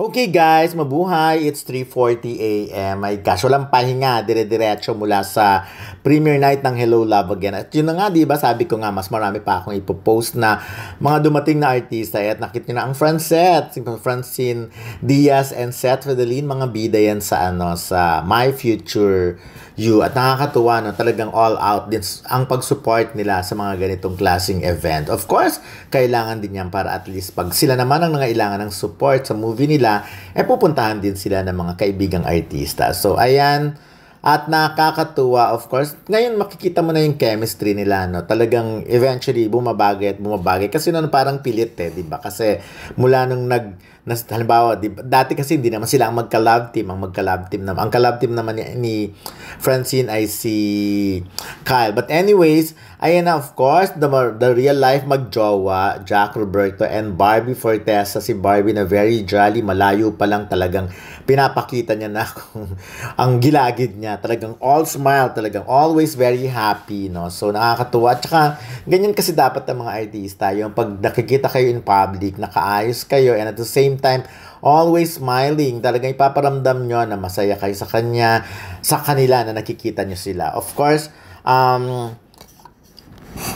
Okay guys, mabuhay. It's 3:40 a.m. My gosh, walang pahinga. Dire-diretso mula sa premiere night ng Hello Love Again. At yun na nga, di ba? Sabi ko nga, mas marami pa akong ipopost na mga dumating na artista. At nakita nyo na ang Francette, si Francine Diaz and Seth Fidelin, mga bida yan sa, sa My Future You. At nakakatuwa, no? Talagang all out din ang pag-support nila sa mga ganitong klaseng event. Of course, kailangan din yan para at least pag sila naman ang nangailangan ng support sa movie nila, pupuntahan din sila ng mga kaibigang artista. So, ayan. At nakakatuwa, of course, ngayon makikita mo na yung chemistry nila, no? Talagang eventually bumabagay at bumabagay. Kasi noon parang pilit di ba? Kasi mula nung halimbawa, dati kasi hindi naman sila ang magka-love team. Ang magka-love team naman. Ang ka-love team naman ni Francine ay si Kyle. But anyways, ayan na, of course, the real life magjowa, Jack Roberto and Barbie Fortesa. Si Barbie na very jolly, malayo pa lang talagang pinapakita niya na kung ang gilagid niya. Talagang all smile, talagang always very happy, no? So, nakakatuwa. At saka, ganyan kasi dapat ang mga artista. Yung pag nakikita kayo in public, nakaayos kayo, and at the same time, always smiling. Talagang ipaparamdam nyo na masaya kayo sa kanya, sa kanila na nakikita nyo sila. Of course,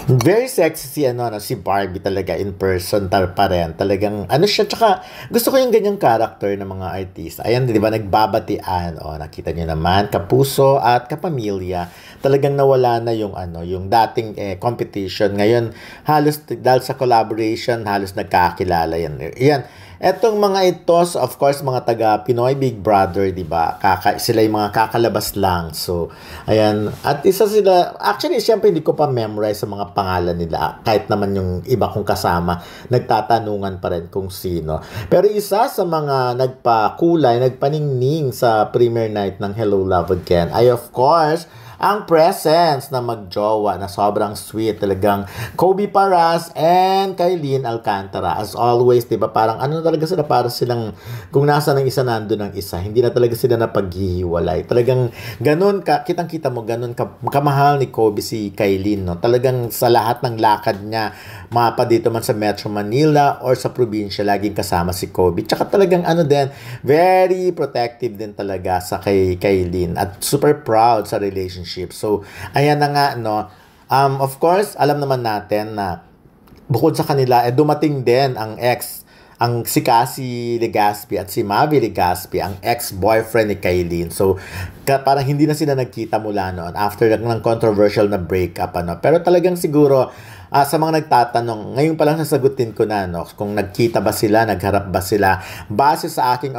very sexy si Barbie talaga in person pa rin. Talagang siya, tsaka gusto ko yung ganyang character ng mga artista. Ayan, di ba, nagbabatian. Nakita niyo naman, kapuso at kapamilya. Talagang nawala na yung yung dating competition. Ngayon, halos dahil sa collaboration, halos nagkakilala yan. Yan. Etong mga itos, of course, mga taga Pinoy Big Brother, di ba? Sila yung mga kakalabas lang. So, ayan. At isa sila, actually, siyempre, hindi ko pa memorize sa mga pangalan nila. Kahit naman yung iba kong kasama, nagtatanungan pa rin kung sino. Pero isa sa mga nagpakulay, nagpaningning sa premiere night ng Hello Love Again ay, of course, ang presence na magjowa na sobrang sweet. Talagang Kobe Paras and Kailin Alcantara. As always, di ba? Parang talaga sila, para silang kung nasa ng isa, nandun ng isa. Hindi na talaga sila napaghihiwalay. Talagang ganun kitang-kita mo, ganun kamahal ni Kobe si Kailin, no? Talagang sa lahat ng lakad niya, mapa dito man sa Metro Manila or sa probinsya, laging kasama si Kobe. Tsaka talagang din, very protective din talaga sa kay Kailin at super proud sa relationship. So, ayan na nga, no? Of course, alam naman natin na bukod sa kanila, dumating din si Cassie Legaspi at si Mavi Legaspi, ang ex-boyfriend ni Kailin. So, parang hindi na sila nagkita mula noon after ng controversial na breakup, Pero talagang siguro, sa mga nagtatanong, ngayon pa lang sasagutin ko na, kung nagkita ba sila, nagharap ba sila. Base sa aking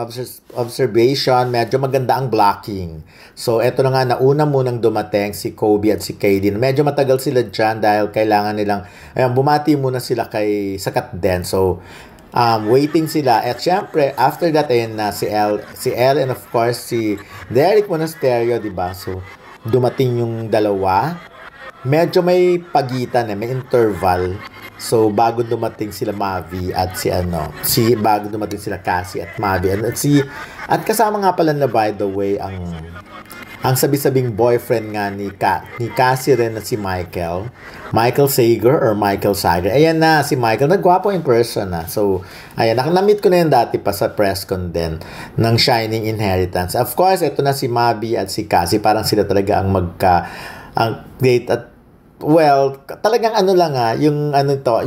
observation, medyo maganda ang blocking. So, eto na nga, nauna munang dumating si Kobe at si Kailin. Medyo matagal sila dyan dahil kailangan nilang, bumati muna sila kay Sakat Den. So, waiting sila. At syempre, after that, na si Elle and of course, si Derek Monasterio, diba? So, dumating yung dalawa. Medyo may pagitan, may interval. So, bago dumating sila Mavi at bago dumating sila Cassie at Mavi. At kasama nga pala na, by the way, ang sabi-sabing boyfriend nga ni Cassie rin na si Michael Sager or Michael Sager. Ayan na, si Michael. Nagwapo in person na. So, ayan. Na-meet ko na yun dati pa sa press con din ng Shining Inheritance. Of course, ito na si Mavi at si Cassie. Parang sila talaga ang date at talagang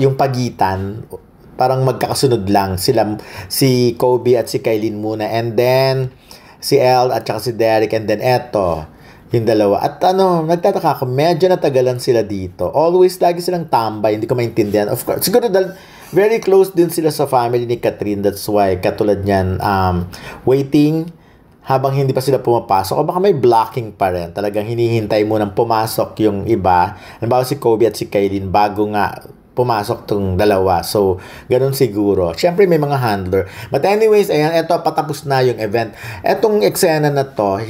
yung pagitan, parang magkakasunod lang sila, si Kobe at si Kailin muna, and then si Elle at saka si Derek, and then eto yung dalawa. At nagtataka ako, medyo natagalan sila dito. Always, lagi silang tambay, hindi ko maintindihan. Of course, siguro dahil very close din sila sa family ni Catherine, that's why katulad niyan, waiting habang hindi pa sila pumapasok, o baka may blocking pa rin. Talagang hinihintay mo nang pumasok yung iba. Halimbawa si Kobe at si Kailin bago nga pumasok tong dalawa. So, ganun siguro. Siyempre, may mga handler. But anyways, ayan, eto, patapos na yung event. Etong eksena na to,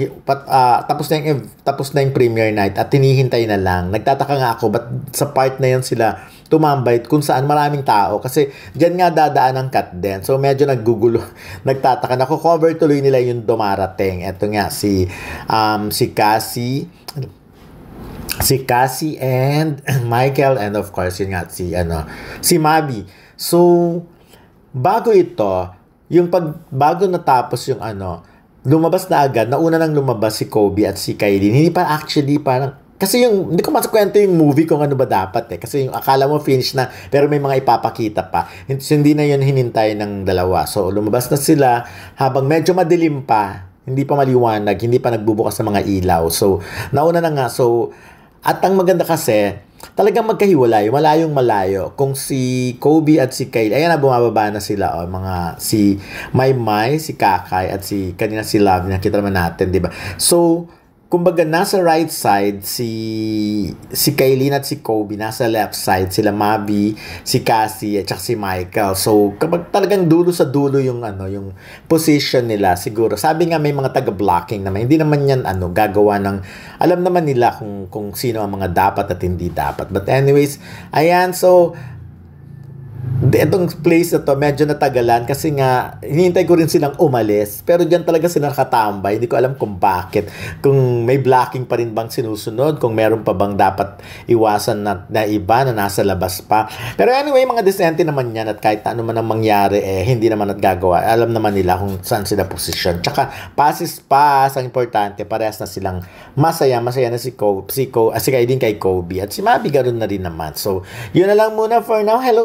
tapos na yung premiere night at hinihintay na lang. Nagtataka nga ako, ba't sa part na yan sila tumambay kung saan maraming tao? Kasi dyan nga dadaan ang cut din. So, medyo naggugulo. Nagtataka. Nako-cover tuloy nila yung dumarating. Eto nga, si Cassie and Michael, and of course yun nga si Mavi. So bago ito, yung bago natapos yung ano, lumabas na agad, nauna nang lumabas si Kobe at si Kylie. Hindi pa actually parang, kasi yung, hindi ko masakwento yung movie kung ano ba dapat eh. Kasi yung akala mo finish na, pero may mga ipapakita pa. Hindi na yun hinintay ng dalawa. So, lumabas na sila habang medyo madilim pa. Hindi pa maliwanag, hindi pa nagbubukas ng mga ilaw. So, nauna na nga. So, at ang maganda kasi, talagang magkahiwalay, malayong malayo. Kung si Kobe at si Kylie, ayan na, bumababa na sila, oh, mga si Maymay, si Kakay, at si kanina si Love, nakita naman natin, di ba? So, kumbaga, nasa right side, si Kylie at si Kobe, nasa left side, sila Mabi, si Cassie, at saka si Michael. So, kapag talagang dulo sa dulo yung, ano, yung position nila, siguro, sabi nga may mga taga-blocking naman, hindi naman yan, ano, gagawa ng, alam naman nila kung sino ang mga dapat at hindi dapat. But anyways, ayan, so, itong place na to, medyo natagalan kasi nga, hinihintay ko rin silang umalis. Pero diyan talaga sila nakatambay. Hindi ko alam kung bakit. Kung may blocking pa rin bang sinusunod, kung meron pa bang dapat iwasan na iba na nasa labas pa. Pero anyway, mga decente naman yan at kahit ano man ang mangyari, hindi naman at gagawa. Alam naman nila kung saan sila position. Tsaka, pass ang importante. Parehas na silang masaya na si Kylie kay Kobe. At si Mabi ganoon na rin naman. So, yun na lang muna for now. Hello!